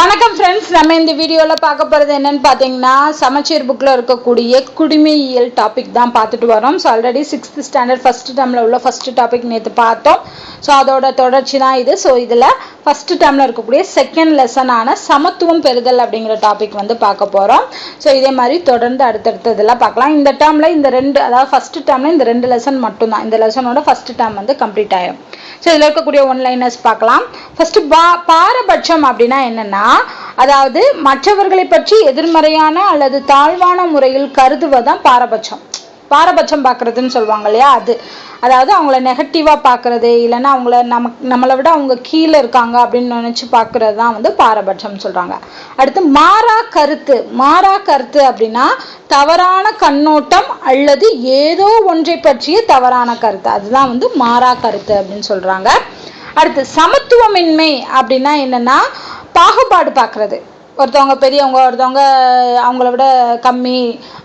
வணக்கம் ஃப்ரெண்ட்ஸ், நம்ம இந்த வீடியோவில் பார்க்க போகிறது என்னன்னு பார்த்தீங்கன்னா சமச்சீர் புக்கில் இருக்கக்கூடிய குடிமையியல் டாபிக் தான் பார்த்துட்டு வரோம். So already 6th standard first டேர்மில் உள்ள ஃபஸ்ட்டு டாபிக் நேற்று பார்த்தோம். ஸோ அதோட தொடர்ச்சி தான் இது. ஸோ இதில் ஃபஸ்ட்டு டேர்மில் இருக்கக்கூடிய செகண்ட் லெசனான சமத்துவம் பெறுதல் அப்படிங்கிற டாபிக் வந்து பார்க்க போகிறோம். ஸோ இதே மாதிரி தொடர்ந்து அடுத்தடுத்து இதெல்லாம் பார்க்கலாம். இந்த டேர்மில் இந்த ரெண்டு, அதாவது ஃபஸ்ட்டு டேர்மில் இந்த 2 லெசன் மட்டும்தான். இந்த லெசனோட ஃபஸ்ட்டு டேர்ம் வந்து கம்ப்ளீட் ஆயிடும். ஸோ இதில் இருக்கக்கூடிய ஒன்லைனர்ஸ் பார்க்கலாம். ஃபர்ஸ்ட் பாரபட்சம் அப்படின்னா என்னன்னா, அதாவது மற்றவர்களை பற்றி எதிர்மறையான அல்லது தாழ்வான முறையில் கருதுவதான் பாரபட்சம். பாரபட்சம் பார்க்கறதுன்னு சொல்லுவாங்க இல்லையா, அது. அதாவது அவங்கள நெகட்டிவா பார்க்கறது, இல்லைன்னா அவங்கள நம்மளை விட அவங்க கீழே இருக்காங்க அப்படின்னு நினைச்சு பார்க்கறது தான் வந்து பாரபட்சம் சொல்றாங்க. அடுத்து மாறா கருத்து. மாறா கருத்து அப்படின்னா தவறான கண்ணோட்டம் அல்லது ஏதோ ஒன்றை பற்றிய தவறான கருத்து, அதுதான் வந்து மாறா கருத்து அப்படின்னு சொல்றாங்க. அடுத்து சமத்துவமின்மை அப்படின்னா என்னன்னா பாகுபாடு பார்க்கறது. ஒருத்தவங்க பெரியவங்க, ஒருத்தவங்க அவங்கள விட கம்மி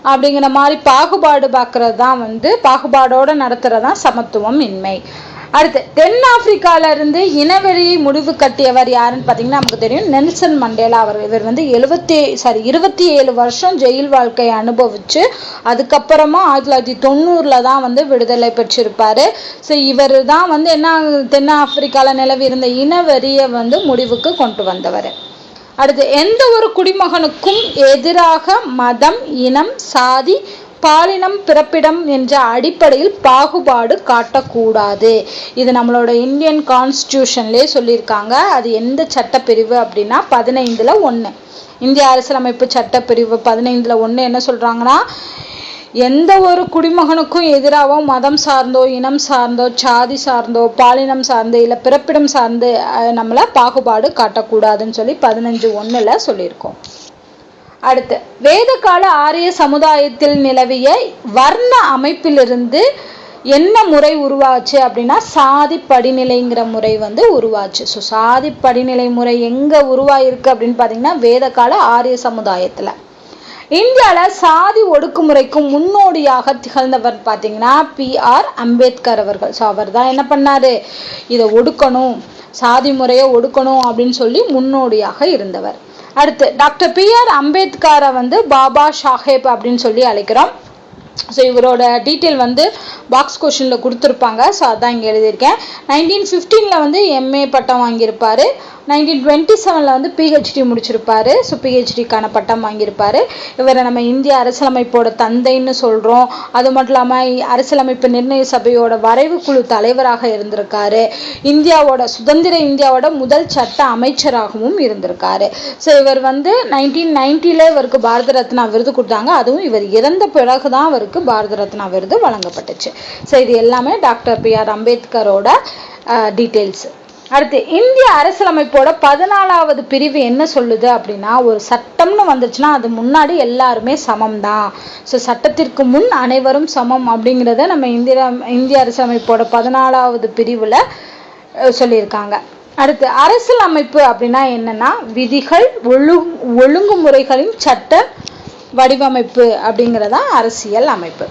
அப்படிங்கிற மாதிரி பாகுபாடு பார்க்கறது தான் வந்து, பாகுபாடோடு நடத்துறது தான் சமத்துவம் இன்மை. அடுத்து தென்னாப்பிரிக்கால இருந்து இனவெறியை முடிவு கட்டியவர் யாருன்னு பார்த்தீங்கன்னா நமக்கு தெரியும், நெல்சன் மண்டேலா அவர். இவர் வந்து 27 வருஷம் ஜெயில் வாழ்க்கையை அனுபவிச்சு அதுக்கப்புறமா 1990 தான் வந்து விடுதலை பெற்றிருப்பாரு. ஸோ இவர் தான் வந்து என்ன, தென்னாப்பிரிக்கால நிலவி இருந்த இனவெறியை வந்து முடிவுக்கு கொண்டு வந்தவர். அடுத்து எந்த ஒரு குடிமகனுக்கும் எதிராக மதம், இனம், சாதி, பாலினம், பிறப்பிடம் என்ற அடிப்படையில் பாகுபாடு காட்டக்கூடாது. இது நம்மளோட இந்தியன் கான்ஸ்டியூஷன்லேயே சொல்லியிருக்காங்க. அது எந்த சட்டப்பிரிவு அப்படின்னா 15ல் 1. இந்திய அரசியலமைப்பு சட்டப்பிரிவு 15ல் 1 என்ன சொல்றாங்கன்னா, எந்த ஒரு குடிமகனுக்கும் எதிராகவோ மதம் சார்ந்தோ, இனம் சார்ந்தோ, சாதி சார்ந்தோ, பாலினம் சார்ந்து இல்லை பிறப்பிடம் சார்ந்து நம்மளை பாகுபாடு காட்டக்கூடாதுன்னு சொல்லி 15:1 சொல்லியிருக்கோம். அடுத்து வேதகால ஆரிய சமுதாயத்தில் நிலவிய வர்ண அமைப்பிலிருந்து என்ன முறை உருவாச்சு அப்படின்னா சாதி படிநிலைங்கிற முறை வந்து உருவாச்சு. ஸோ சாதி படிநிலை முறை எங்க உருவாயிருக்கு அப்படின்னு பார்த்தீங்கன்னா வேதகால ஆரிய சமுதாயத்துல. இந்தியாவில் சாதி ஒடுக்குமுறைக்கும் முன்னோடியாக திகழ்ந்தவர் பார்த்தீங்கன்னா PR அம்பேத்கர் அவர்கள். ஸோ அவர் தான் என்ன பண்ணாரு, இதை ஒடுக்கணும், சாதி முறையை ஒடுக்கணும் அப்படின்னு சொல்லி முன்னோடியாக இருந்தவர். அடுத்து டாக்டர் PR அம்பேத்கரை வந்து பாபா சாஹேப் அப்படின்னு சொல்லி அழைக்கிறோம். ஸோ இவரோட டீட்டெயில் வந்து பாக்ஸ் கொஷனில் கொடுத்துருப்பாங்க. ஸோ அதான் இங்கே எழுதியிருக்கேன். 1915 வந்து MA பட்டம் வாங்கியிருப்பாரு. 1927 வந்து PhD முடிச்சிருப்பாரு. ஸோ PhDக்கான பட்டம் வாங்கியிருப்பாரு. இவரை நம்ம இந்திய அரசியலமைப்போட தந்தைன்னு சொல்கிறோம். அது மட்டும் இல்லாமல் அரசியலமைப்பு நிர்ணய சபையோட வரைவு குழு தலைவராக இருந்திருக்காரு. சுதந்திர இந்தியாவோட முதல் சட்ட அமைச்சராகவும் இருந்திருக்காரு. ஸோ இவர் வந்து 1990 இவருக்கு பாரத ரத்னா விருது கொடுத்தாங்க. அதுவும் இவர் இறந்த பிறகு தான் அவருக்கு பாரத ரத்னா விருது வழங்கப்பட்டுச்சு. ஸோ இது எல்லாமே டாக்டர் PR அம்பேத்கரோட டீட்டெயில்ஸ். அடுத்து இந்திய அரசியலமைப்போட 14வது பிரிவு என்ன சொல்லுது அப்படின்னா, ஒரு சட்டம்னு வந்துச்சுன்னா அது முன்னாடி எல்லாருமே சமம் தான். ஸோ சட்டத்திற்கு முன் அனைவரும் சமம் அப்படிங்கிறத நம்ம இந்திய அரசியலமைப்போட 14வது பிரிவில் சொல்லியிருக்காங்க. அடுத்து அரசியலமைப்பு அப்படின்னா என்னன்னா விதிகள், ஒழுங்குமுறைகளின் சட்ட வடிவமைப்பு அப்படிங்கிறதா அரசியல் அமைப்பு.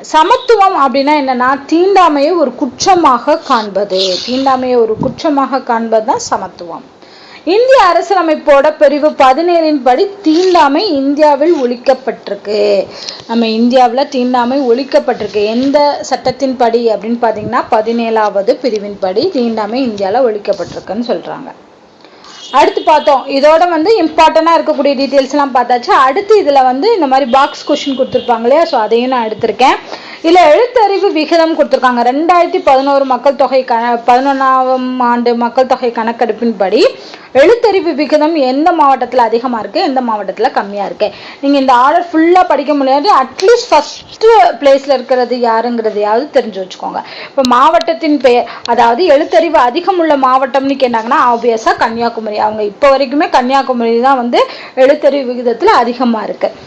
சமத்துவம் அப்படின்னா என்னன்னா தீண்டாமையை ஒரு குற்றமாக காண்பது. தீண்டாமையை ஒரு குற்றமாக காண்பது தான் சமத்துவம். இந்திய அரசியலமைப்போட பிரிவு 17 படி தீண்டாமை இந்தியாவில் ஒழிக்கப்பட்டிருக்கு. நம்ம இந்தியாவில் தீண்டாமை ஒழிக்கப்பட்டிருக்கு. எந்த சட்டத்தின் படி அப்படின்னு பார்த்தீங்கன்னா 17வது பிரிவின் படி தீண்டாமை இந்தியாவில் ஒழிக்கப்பட்டிருக்குன்னு சொல்றாங்க. அடுத்து பார்த்தோம், இதோட வந்து இம்பார்ட்டண்டாக இருக்கக்கூடிய டீட்டெயில்ஸ்லாம் பார்த்தாச்சு. அடுத்து இதில் வந்து இந்த மாதிரி பாக்ஸ் கொஸ்டின் கொடுத்துருப்பாங்க இல்லையா, ஸோ அதையும் நான் எடுத்திருக்கேன். இதில் எழுத்தறிவு விகிதம் கொடுத்துருக்காங்க. 2011 மக்கள் தொகை 11ஆம் ஆண்டு மக்கள் தொகை கணக்கெடுப்பின் படி எழுத்தறிவு விகிதம் எந்த மாவட்டத்தில் அதிகமாக இருக்குது, எந்த மாவட்டத்தில் கம்மியாக இருக்குது. நீங்கள் இந்த ஆர்டர் ஃபுல்லாக படிக்க முடியாது. அட்லீஸ்ட் ஃபஸ்ட்டு பிளேஸில் இருக்கிறது யாருங்கிறதையாவது தெரிஞ்சு வச்சுக்கோங்க. இப்போ மாவட்டத்தின் பெயர், அதாவது எழுத்தறிவு அதிகம் உள்ள மாவட்டம்னு கேட்டாங்கன்னா ஆப்வியஸாக கன்னியாகுமரி. அவங்க இப்போ வரைக்குமே கன்னியாகுமரி தான் வந்து எழுத்தறிவு விகிதத்தில் அதிகமாக இருக்குது.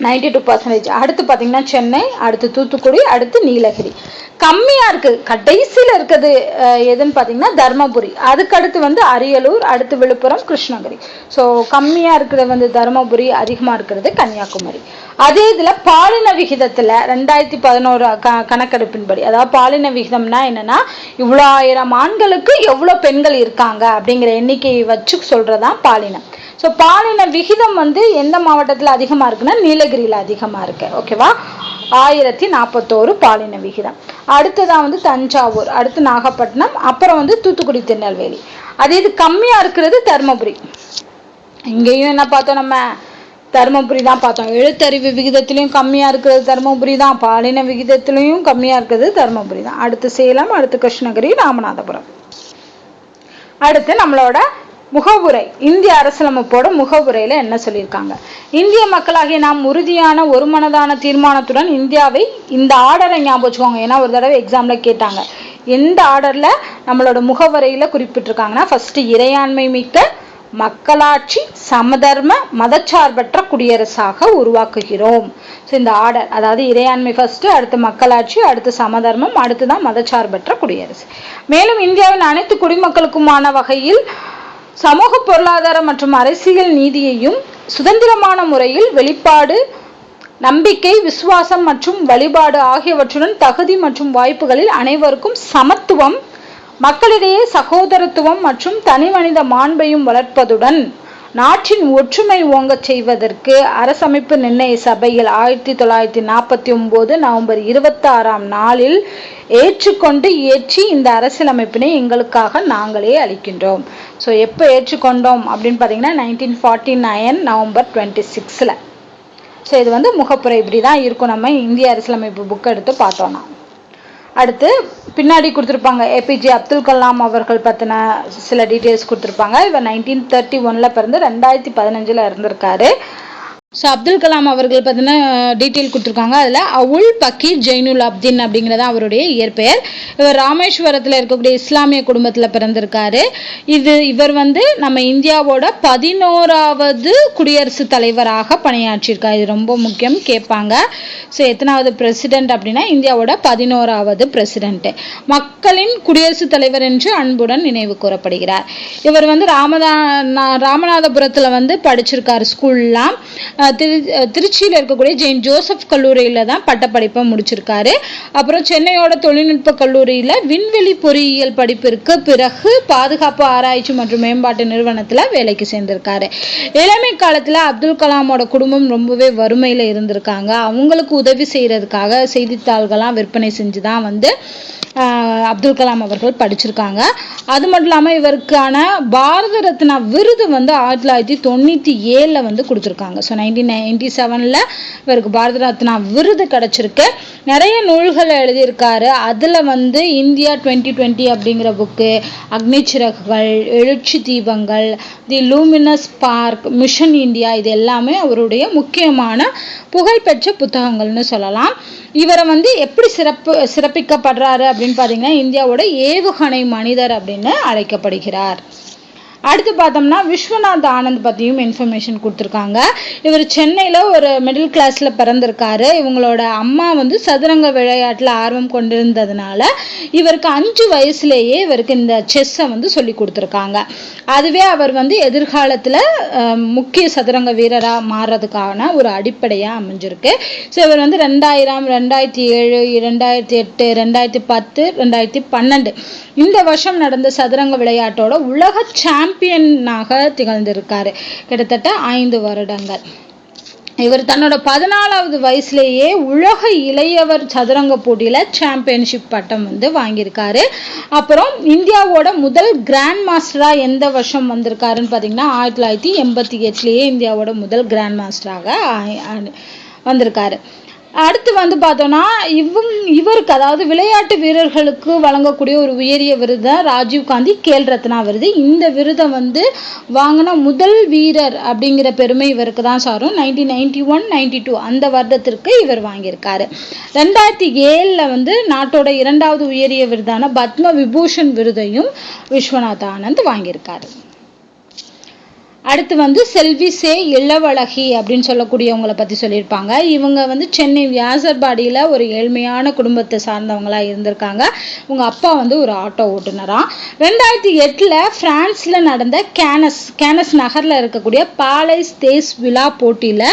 92%. அடுத்து பார்த்தீங்கன்னா சென்னை, அடுத்து தூத்துக்குடி, அடுத்து நீலகிரி. கம்மியா இருக்கு கடைசியில் இருக்கிறது எதுன்னு பார்த்தீங்கன்னா தர்மபுரி, அதுக்கடுத்து வந்து அரியலூர், அடுத்து விழுப்புரம், கிருஷ்ணகிரி. ஸோ கம்மியா இருக்கிறது வந்து தர்மபுரி, அதிகமாக இருக்கிறது கன்னியாகுமரி. அதே இதில் பாலின விகிதத்தில் 2011 கணக்கெடுப்பின்படி, அதாவது பாலின விகிதம்னா என்னன்னா இவ்வளோ 1000 ஆண்களுக்கு எவ்வளோ பெண்கள் இருக்காங்க அப்படிங்கிற எண்ணிக்கையை வச்சு சொல்றதான் பாலினம். ஸோ பாலின விகிதம் வந்து எந்த மாவட்டத்தில் அதிகமாக இருக்குன்னா நீலகிரியில் அதிகமாக இருக்கு. ஓகேவா, 1041 பாலின விகிதம். அடுத்ததான் வந்து தஞ்சாவூர், அடுத்து நாகப்பட்டினம், அப்புறம் வந்து தூத்துக்குடி, திருநெல்வேலி. அதே இது கம்மியா இருக்கிறது தர்மபுரி. இங்கேயும் என்ன பார்த்தோம், நம்ம தர்மபுரி தான் பார்த்தோம். எழுத்தறிவு விகிதத்திலையும் கம்மியா இருக்கிறது தர்மபுரி தான், பாலின விகிதத்திலையும் கம்மியா இருக்கிறது தர்மபுரி தான். அடுத்து சேலம், அடுத்து கிருஷ்ணகிரி, ராமநாதபுரம். அடுத்து நம்மளோட முகவுரை, இந்திய அரசியலமைப்போட முகவுரையில என்ன சொல்லியிருக்காங்க, இந்திய மக்களாகிய நாம் உறுதியான ஒருமனதான தீர்மானத்துடன் இந்தியாவை, இந்த ஆர்டரை ஞாபகம் வச்சுக்கோங்க, ஏன்னா ஒரு தடவை எக்ஸாம்ல கேட்டாங்க, எந்த ஆர்டர்ல நம்மளோட முகவுரையில குறிப்பிட்டிருக்காங்கன்னா ஃபர்ஸ்ட் இறையாண்மை மிக்க மக்களாட்சி சமதர்ம மதச்சார்பற்ற குடியரசாக உருவாக்குகிறோம். ஸோ இந்த ஆர்டர், அதாவது இறையாண்மை ஃபர்ஸ்ட், அடுத்து மக்களாட்சி, அடுத்து சமதர்மம், அடுத்துதான் மதச்சார்பற்ற குடியரசு. மேலும் இந்தியாவின் அனைத்து குடிமக்களுக்குமான வகையில் சமூக பொருளாதார மற்றும் அரசியல் நீதியையும் சுதந்திரமான முறையில் வெளிப்பாடு, நம்பிக்கை, விசுவாசம் மற்றும் வழிபாடு ஆகியவற்றுடன் தகுதி மற்றும் வாய்ப்புகளில் அனைவருக்கும் சமத்துவம், மக்களிடையே சகோதரத்துவம் மற்றும் தனிமனித மாண்பையும் வளர்ப்பதுடன் நாட்டின் ஒற்றுமை ஓங்கச் செய்வதற்கு அரசமைப்பு நிர்ணய சபையில் 1949 நவம்பர் 26ஆம் நாளில் ஏற்றுக்கொண்டு இயற்றி இந்த அரசியலமைப்பினை எங்களுக்காக நாங்களே அளிக்கின்றோம். ஸோ எப்போ ஏற்றுக்கொண்டோம் அப்படின்னு பார்த்தீங்கன்னா 1949 நவம்பர் 26. ஸோ இது வந்து முகப்புரை இப்படி தான் இருக்கும். நம்ம இந்திய அரசியலமைப்பு புக் எடுத்து பார்த்தோம்னா அடுத்து பின்னாடி கொடுத்துருப்பாங்க ஏபிஜே அப்துல் கலாம் அவர்கள் பற்றின சில டீட்டெயில்ஸ் கொடுத்துருப்பாங்க. இவர் 1931 பிறந்து 2015 இருந்திருக்காரு. ஸோ அப்துல் கலாம் அவர்கள் பார்த்தீங்கன்னா டீட்டெயில் கொடுத்துருக்காங்க. அதில் அவுல் பக்கீர் ஜெயினுல் அப்தீன் அப்படிங்கிறது அவருடைய இயற்பெயர். இவர் ராமேஸ்வரத்தில் இருக்கக்கூடிய இஸ்லாமிய குடும்பத்தில் பிறந்திருக்காரு. இவர் வந்து நம்ம இந்தியாவோட 11வது குடியரசுத் தலைவராக பணியாற்றியிருக்காரு. இது ரொம்ப முக்கியம், கேட்பாங்க. ஸோ எத்தனாவது பிரசிடென்ட் அப்படின்னா இந்தியாவோட 11வது பிரசிடென்ட். மக்களின் குடியரசுத் தலைவர் என்று அன்புடன் நினைவு கூறப்படுகிறார். இவர் வந்து ராமநாதபுரத்தில் வந்து படிச்சிருக்காரு ஸ்கூல்லாம். திருச்சியில் இருக்கக்கூடிய ஜெயின் ஜோசப் கல்லூரியில தான் பட்டப்படிப்பை முடிச்சிருக்காரு. அப்புறம் சென்னையோட தொழில்நுட்ப கல்லூரியில விண்வெளி பொறியியல் படிப்பிற்கு பிறகு பாதுகாப்பு ஆராய்ச்சி மற்றும் மேம்பாட்டு நிறுவனத்துல வேலைக்கு சேர்ந்திருக்காரு. இளமை காலத்துல அப்துல் கலாமோட குடும்பம் ரொம்பவே வறுமையில இருந்திருக்காங்க. அவங்களுக்கு உதவி செய்யறதுக்காக செய்தித்தாள்கள்லாம் விற்பனை செஞ்சுதான் வந்து அப்துல் கலாம் அவர்கள் படிச்சிருக்காங்க. அது மட்டும் இல்லாமல் இவருக்கான பாரத ரத்னா விருது வந்து 1997 வந்து கொடுத்துருக்காங்க. ஸோ 1997 இவருக்கு பாரத ரத்னா விருது கிடைச்சிருக்கு. நிறைய நூல்களை எழுதியிருக்காரு. அதில் வந்து இந்தியா 2020 அப்படிங்கிற புக்கு, அக்னி சிறகுகள், எழுச்சி தீபங்கள், தி லூமினஸ் பார்க், மிஷன் இந்தியா, இது எல்லாமே அவருடைய முக்கியமான புகழ்பெற்ற புத்தகங்கள்னு சொல்லலாம். இவரை வந்து எப்படி சிறப்பிக்கப்படுறாரு அப்படின்னு பார்த்தீங்கன்னா இந்தியாவோட ஏவுகணை மனிதர் அப்படின்னு அழைக்கப்படுகிறார். அடுத்து பார்த்தோம்னா விஸ்வநாத் ஆனந்த் பற்றியும் இன்ஃபர்மேஷன் கொடுத்துருக்காங்க. இவர் சென்னையில் ஒரு மிடில் கிளாஸில் பிறந்திருக்காரு. இவங்களோட அம்மா வந்து சதுரங்க விளையாட்டில் ஆர்வம் கொண்டிருந்ததுனால இவருக்கு 5 வயசுலேயே இவருக்கு இந்த செஸ்ஸை வந்து சொல்லி கொடுத்துருக்காங்க. அதுவே அவர் வந்து எதிர்காலத்தில் முக்கிய சதுரங்க வீரராக மாறுறதுக்கான ஒரு அடிப்படையாக அமைஞ்சிருக்கு. ஸோ இவர் வந்து 2000, 2007, 2008, 2010, 2012 இந்த வருஷம் நடந்த சதுரங்க விளையாட்டோட உலக சாம்பியனாக திகழ்ந்திருக்காரு கிட்டத்தட்ட 5 வருடங்கள். இவர் தன்னோட 14வது வயசுலேயே உலக இளையவர் சதுரங்க போட்டியில சாம்பியன்ஷிப் பட்டம் வந்து வாங்கியிருக்காரு. அப்புறம் இந்தியாவோட முதல் கிராண்ட் மாஸ்டரா எந்த வருஷம் வந்திருக்காருன்னு பார்த்தீங்கன்னா 1988 இந்தியாவோட முதல் கிராண்ட் மாஸ்டராக வந்திருக்காரு. அடுத்து வந்து பார்த்தோம்னா இவருக்கு அதாவது விளையாட்டு வீரர்களுக்கு வழங்கக்கூடிய ஒரு உயரிய விருது தான் ராஜீவ்காந்தி கேல் ரத்னா விருது. இந்த விருதை வந்து வாங்கின முதல் வீரர் அப்படிங்கிற பெருமை இவருக்கு தான் சாரும். 1991-92 அந்த வருடத்திற்கு இவர் வாங்கியிருக்காரு. 2007 வந்து நாட்டோட 2வது உயரிய விருதான பத்ம விபூஷன் விருதையும் விஸ்வநாத் ஆனந்த் வாங்கியிருக்காரு. அடுத்து வந்து செல்வி சே இளவழகி அப்படின்னு சொல்லக்கூடியவங்களை பற்றி சொல்லியிருப்பாங்க. இவங்க வந்து சென்னை வியாசர்பாடியில் ஒரு ஏழ்மையான குடும்பத்தை சார்ந்தவங்களாக இருந்திருக்காங்க. உங்கள் அப்பா வந்து ஒரு ஆட்டோ ஓட்டுநராக. 2008 பிரான்ஸில் நடந்த கேனஸ் நகரில் இருக்கக்கூடிய பாலைஸ் தேஸ் விழா போட்டியில்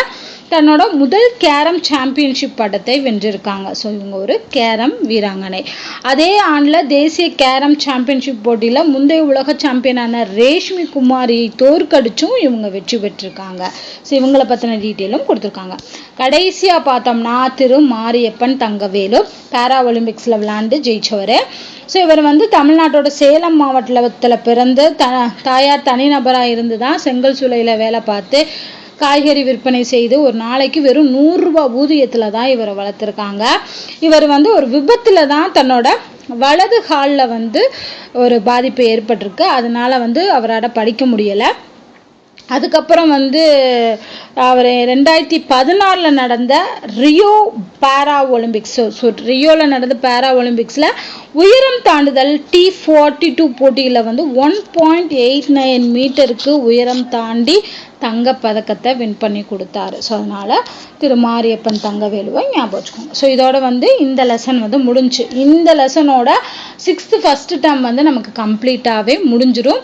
தன்னோட முதல் கேரம் சாம்பியன்ஷிப் பட்டத்தை வென்றிருக்காங்க. ஸோ இவங்க ஒரு கேரம் வீராங்கனை. அதே ஆண்டில் தேசிய கேரம் சாம்பியன்ஷிப் போட்டியில் முந்தைய உலக சாம்பியனான ரேஷ்மி குமாரியை தோற்கடிச்சும் இவங்க வெற்றி பெற்றிருக்காங்க. ஸோ இவங்களை பற்றின டீட்டெயிலும் கொடுத்துருக்காங்க. கடைசியாக பார்த்தோம்னா திரு மாரியப்பன் தங்கவேலு பேரா ஒலிம்பிக்ஸில் விளையாண்டு ஜெயிச்சவர். ஸோ இவர் வந்து தமிழ்நாட்டோட சேலம் மாவட்டத்தில் பிறந்து தாயார் தனிநபராக இருந்து தான் செங்கல் சூளையில் வேலை பார்த்து காய்கறி விற்பனை செய்து ஒரு நாளைக்கு வெறும் 100 ரூபாய் ஊதியத்தில் தான் இவரை வளர்த்துருக்காங்க. இவர் வந்து ஒரு விபத்தில் தான் தன்னோட வலது காலில் வந்து ஒரு பாதிப்பு ஏற்பட்டிருக்கு. அதனால வந்து அவரால் படிக்க முடியலை. அதுக்கப்புறம் வந்து அவர் 2016 நடந்த ரியோ பேரா ஒலிம்பிக்ஸ் ரியோவில் நடந்த பேரா ஒலிம்பிக்ஸில் உயரம் தாண்டுதல் T42 போட்டியில் வந்து 1.89 மீட்டருக்கு உயரம் தாண்டி தங்கப்பதக்கத்தை வின் பண்ணி கொடுத்தாரு. ஸோ அதனால் திரு மாரியப்பன் தங்கவேலுவை ஞாபகம் வச்சுக்கோங்க. ஸோ இதோட வந்து இந்த லெசன் வந்து முடிஞ்சு. இந்த லெசனோட 6th ஃபர்ஸ்ட் டேர்ம் வந்து நமக்கு கம்ப்ளீட்டாகவே முடிஞ்சிடும்.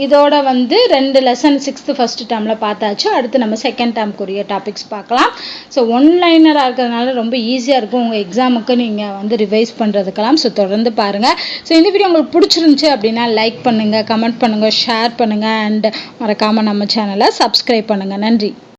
இதோட வந்து 2 லெசன் 6th ஃபர்ஸ்ட் டேர்மில் பார்த்தாச்சு. அடுத்து நம்ம செகண்ட் டேர்ம்க்குரிய டாபிக்ஸ் பார்க்கலாம். ஸோ ஒன்லைனராக இருக்கிறதுனால ரொம்ப ஈஸியாக இருக்கும் உங்கள் எக்ஸாமுக்கு நீங்கள் வந்து ரிவைஸ் பண்ணுறதுக்கெல்லாம். ஸோ தொடர்ந்து பாருங்கள். ஸோ இந்த வீடியோ உங்களுக்கு பிடிச்சிருந்துச்சு அப்படின்னா லைக் பண்ணுங்கள், கமெண்ட் பண்ணுங்கள், ஷேர் பண்ணுங்கள் அண்ட் மறக்காமல் நம்ம சேனலை சப்ஸ்கிரைப் பண்ணுங்கள். நன்றி.